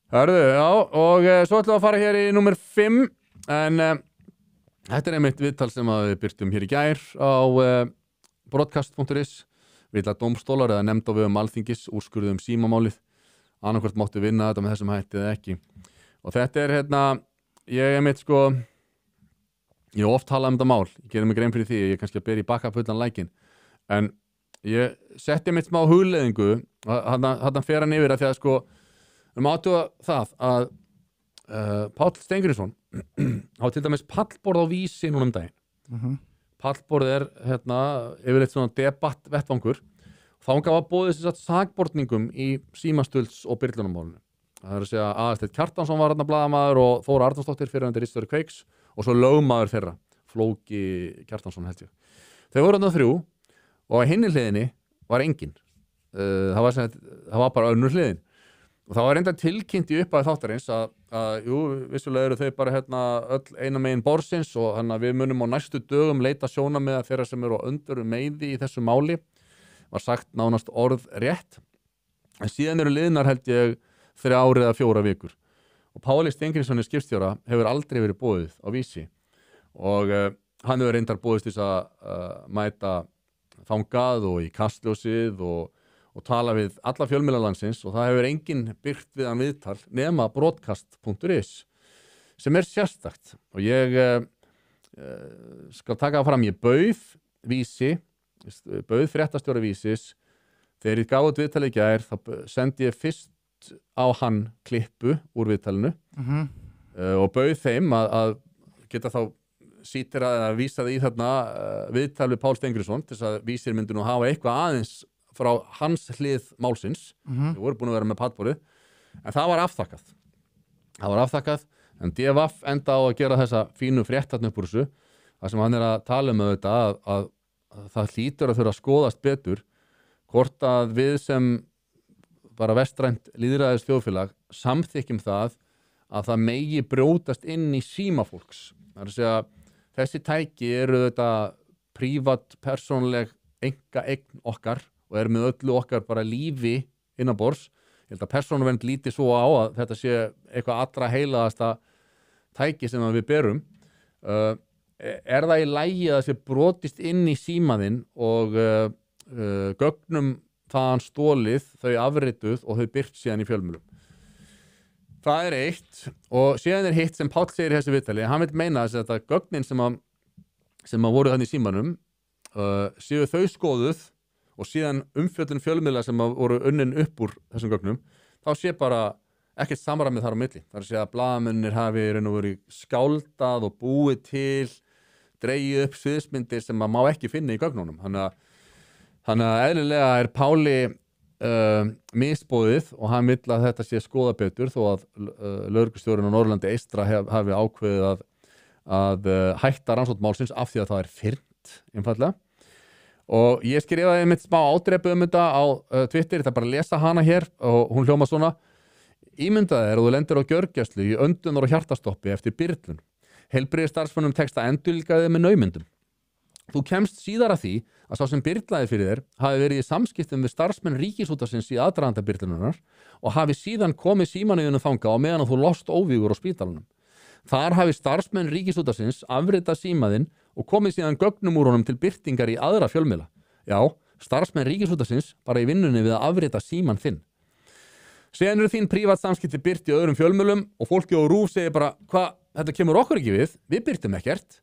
Hörðu, já, og svo ætlum við að fara hér í númer 5 en þetta einmitt viðtal sem við byrtum hér í gær á broadcast.is viðla dómstólar eða nefnd á vegum Alþingis úrskurðum símamálið annarkvort máttu vinna þetta með þessum hætti eða ekki og þetta ég einmitt ég oft tala þetta mál, ég gerir mig grein fyrir því ég kannski að bera í bakka fullan lækin en ég setti einmitt smá hugleiðingu hann fer hann yfir að því að aðtuga það að Páll Steingrímsson á til dæmis pallborð á Vísi núna daginn. Pallborð yfirleitt svona debattvettvangur. Þangað var boðið sem sagt sakborningum í símastulds- og byrlunarmálinu. Það er að segja Aðalsteinn Kjartansson var blaðamaður og Þóra Arnórsdóttir fyrrverandi ritstjóri Kveiks og svo lögmaður þeirra, Flóki Kjartansson held ég. Þau voru þarna 3 og á hinni hliðinni var enginn. Það var bara önnur hliðin. Og það var reynda tilkynnt í upphafi þáttarins að vissulega eru þau bara öll eina megin borsins og við munum á næstu dögum leita sjónarmiða þeirra sem eru á öndveru meiði í þessu máli. Var sagt nánast orð rétt. En síðan eru liðnar held ég 3 eða 4 vikur. Og Páli Steingrímsson skipstjóra hefur aldrei verið boðið á Vísi. Og hann hefur reyndar boðist þess að mæta þangað og í kastljósið og tala við alla fjölmiðlalandsins og það hefur enginn byrt við hann viðtal nema broadcast.is sem sérstakt og ég skal taka það fram, ég bauð fréttastjóra Vísis þegar ég gaf út viðtalið í gær þá sendi ég fyrst á hann klippu úr viðtalinu og bauð þeim að geta þá sýtirað eða vísað í viðtal við Pál Steingrímsson til þess að Vísir myndi nú hafa eitthvað aðeins frá hans hlið málsins við vorum búin að vera með pallborðið en það var afþakkað en DVF enda á að gera þessa fínu fréttarn upp úr þessu það sem hann að tala þetta að það hlýtur að þurfa að skoðast betur hvort að við sem bara vestrænt lýðræðis þjóðfélag samþykkjum það að það megi brjótast inn í síma fólks það er að segja þessi tæki eru þetta prívat persónuleg einkaeign okkar og með öllu okkar bara lífi innanborðs. Ég held að persónuvernd líti svo á að þetta sé eitthvað allra heilaðasta tæki sem við berum. Það í lagi að það sé brotist inn í símaðinn og gögnum þaðan stólið, þau afrituð og þau byrt síðan í fjölmiðlum. Það eitt og síðan hitt sem Páll segir í þessu viðtali. Hann vil meina að þetta gögnin sem voru þannig í símanum séu þau skoðuð og síðan umfjöllun fjölmiðla sem voru unnin upp úr þessum gögnum, þá sé bara ekkert samræmið þar á milli. Það er að segja að blaðamennir hafi verið skáldað og búið til, dregið upp sviðsmyndir sem má ekki finna í gögnunum. Þannig að eðlilega Páli misboðið og hann vill að þetta sé skoða betur þó að lögreglustjórinn á Norðurlandi eystra hafi ákveðið að hætta rannsókn málsins af því að það fyrnt, einfaldlega. Og ég skrifaði mitt smá ádrepu þetta á Twitter, þetta bara að lesa hana hér og hún hljóma svona Ímyndaðu þú lendir á gjörgæslu í öndunar- og hjartastoppi eftir byrlun. Heilbrigðisstarfsmönnum tekst að endurlíka þig með naumyndum. Þú kemst síðar að því að sá sem byrlaði fyrir þér hafi verið í samskiptum við starfsmenn Ríkisútvarpsins í aðdraganda byrlunarinnar og hafi síðan komið símanauðinu þangað á meðan að þú lost óvígur á spítalanum. Þar hafi starfsmenn Ríkisútvarpsins afritað símaðinn og komið síðan gögnum úr honum til birtingar í aðra fjölmiðla. Já, starfsmenn Ríkisútvarpsins bara í vinnunni við að afrita síman þinn. Síðan eru þín prívat samskipti birt í öðrum fjölmiðlum og fólki á RÚV segir bara, þetta kemur okkur ekki við birtum ekkert.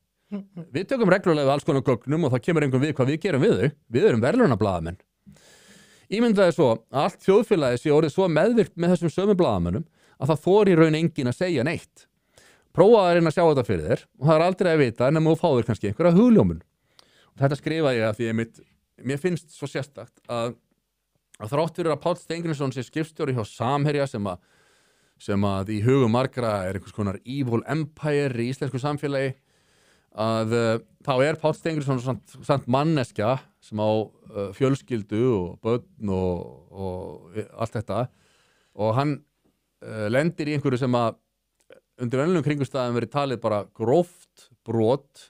Við tökum reglulega við alls konar gögnum og það kemur engum við hvað við gerum við þau. Við erum verðlaunablaðamenn. Ímyndaðu svo að allt þjóðfélagið sé orðið svo meðvirkt með þessum sömu blaðamönnum að það þorir í raun enginn að segja neitt. Prófaðu að reyna að sjá þetta fyrir þér og það aldrei að vita nema þú fáir kannski einhverja hugljómun. Og þetta skrifaði ég að því mér finnst svo sérstakt að þrátt fyrir að Páll Steingrímsson sé skipstjóri hjá Samherja sem að í hugum margra einhvers konar evil empire í íslensku samfélagi að þá Páll Steingrímsson samt manneskja sem á fjölskyldu og börn og allt þetta og hann lendir í einhverju sem að undir venjulegum kringumstæðum verið talið bara gróft brot,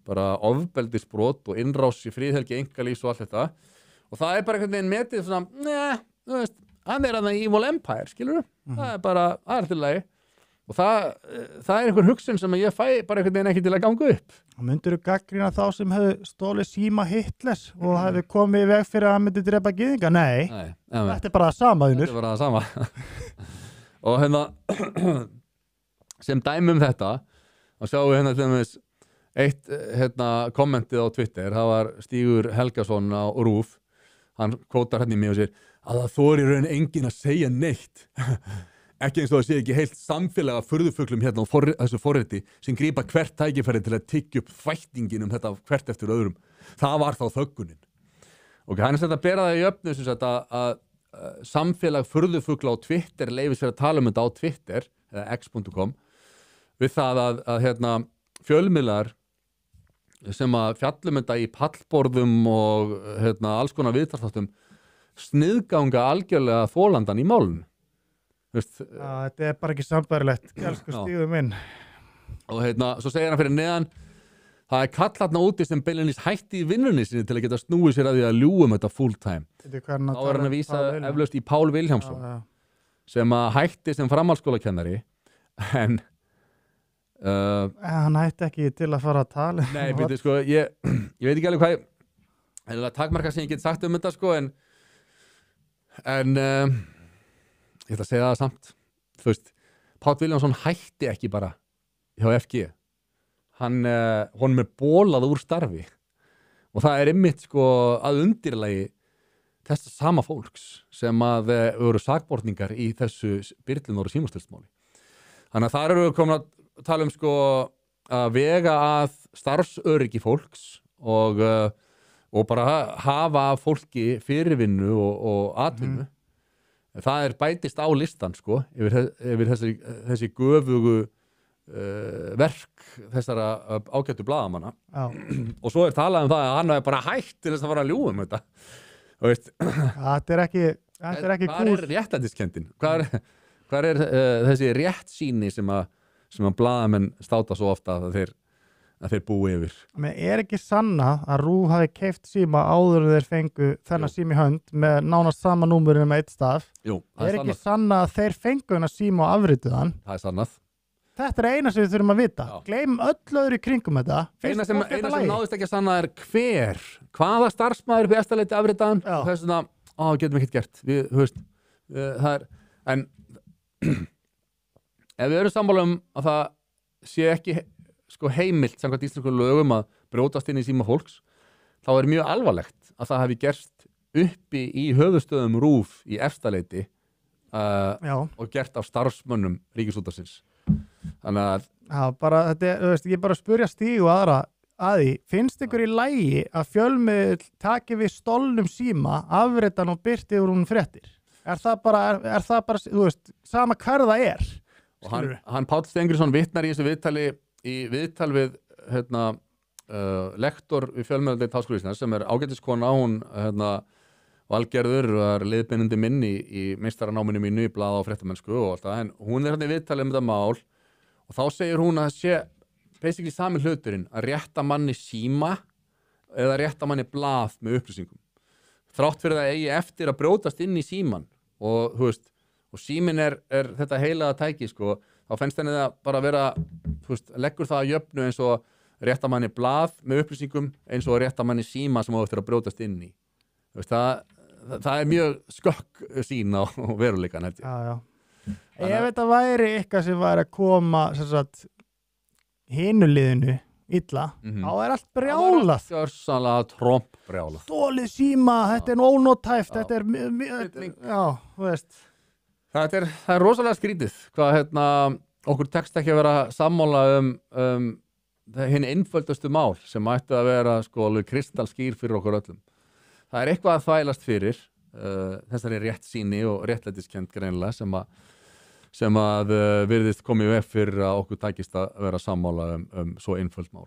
bara ofbeldisbrot og innrás í friðhelgi einkalífs og allt þetta og það bara einhvern veginn metið svona, hann er hann Evil Empire, skilur það er bara aðaltilagi og það er einhver hugsun sem ég fæ bara einhvern veginn ekki til að ganga upp. Myndirðu gagnrýna þá sem hefðu stólið síma Hitlers og hefðu komið í veg fyrir að hann myndi drepa gyðinga? Nei, þetta er bara það sama, Unur. Þetta er bara það sama. Og hérna, sem dæmi þetta, þá sjáum við hérna til dæmis eitt kommentið á Twitter, það var Stígur Helgason á RÚV, hann kvótar hérna í mig og sér að það þori raun enginn að segja neitt. Ekki eins og það sé ekki heilt samfélaga furðufuglum hérna á þessu forriti sem grípa hvert tækifæri til að tyggja upp fættingin þetta hvert eftir öðrum. Það var þá þöggunin. Ok, hann er að bera það í öfnu sem sagt að samfélag furðufugla á Twitter leyfis fyrir að tala þetta á Twitter eða x.com við það að fjölmiðlar sem að fjallum þetta í pallborðum og alls konar viðtalsþáttum sniðganga algjörlega þolandan í málinu. Þetta er bara ekki sambærilegt, elsku Stígur minn. Og svo segir hann fyrir neðan það er kall þarna úti sem beinlínis hætti í vinnunni sinni til að geta snúið sér að því að ljúga þetta full time. Þá er hann að vísa eflaust í Pál Vilhjálmsson sem að hætti sem framhaldsskólakennari en hann hætti ekki til að fara að tala. Nei, byrju, sko, ég veit ekki alveg hvað ég takmarka sem ég get sagt þetta sko en ég ætla að segja það samt. Þú veist, Páll Vilhjálmsson hætti ekki bara hjá FG. Honum er bólað úr starfi. Og það er einmitt sko að undirlagi þessa sama fólks sem að eru sakborningar í þessu Byrlun og símastilsmáli. Þannig að þar eru við komin að tala um sko að vega að starfsöryggi fólks og bara hafa fólki fyrirvinnu og atvinnu. Það er bætist á listan sko yfir þessi göfugu verk þessara ágættu blaðamanna og svo er talað um það að hann er bara hætt til þess að fara að ljúga þetta. Þetta er ekki kúl. Hvað er réttlætiskendin? Hvað er þessi réttsýni sem að blaðamenn státa svo ofta að þeir búi yfir? Men er ekki sanna að RÚV hafi keypt síma áður en þeir fengu þennan síma í hönd með nánast sama númerinu með eitt staf? Jú, er ekki sanna að þeir fengu þennan síma og afrituð hann? Það er sannað. Þetta er eina sem við þurfum að vita. Gleymum öll öðru í kringum þetta. Eina sem náðist ekki að sanna er hvaða starfsmaður upp í Efstaleiti afritaðan? Það er svona, getum við ekkert gert. Það er, en ef við erum sammála að það sé ekki sko heimilt samkvæmt íslenskum lögum að brjótast inn í síma fólks, þá er mjög alvarlegt að það hafi gerst uppi í höfuðstöðum RÚV í Efstaleiti og gert af starfsmönnum Ríkisútvarpsins. Þannig að ég bara spurja Stíg og aðra að því, finnst ykkur í lagi að fjölmiðl taki við stolnum síma, afritan og birti úr hún fréttir? Er það bara, þú veist, sama hver það er? Og hann Páll Steingrímsson vitnar í þessu viðtal við lektor við fjölmiðladeild Háskóla Íslands sem er ágætiskona, hún Valgerður var liðbeinandi minn í meistaranáminu mínu í blaða og fréttamennsku og allt það, en hún er hérna í viðtali þetta mál og þá segir hún að það sé basically sami hluturinn að rétta manni síma eða rétta manni blað með upplýsingum. Þrátt fyrir það eigi eftir að brjótast inn í síman og, þú veist, og símin er þetta heilaga tæki, sko, þá fennst henni það bara vera, þú veist, leggur það að jöfnu eins og rétta manni blað með upplýsingum eins og rétta manni síma sem á eftir að brjótast inn í. Þú veist, það er mjög skökk sín á veruleikan, held ég. Já. Ef þetta væri eitthvað sem væri að koma hinuliðinu illa, þá er allt brjálað. Það er gjörsamlega trompbrjálað. Stólið síma, þetta er ónótæft, þetta er já, þú veist. Það er rosalega skrítið hvað okkur tekst ekki að vera sammála hinn einföldustu mál sem ætti að vera sko alveg kristalskýr fyrir okkur öllum. Það er eitthvað að þvælast fyrir þessari réttsýni og réttlætiskennd greinilega sem að virðist komið veg fyrir að okkur tækist að vera sammála svo einföld mál.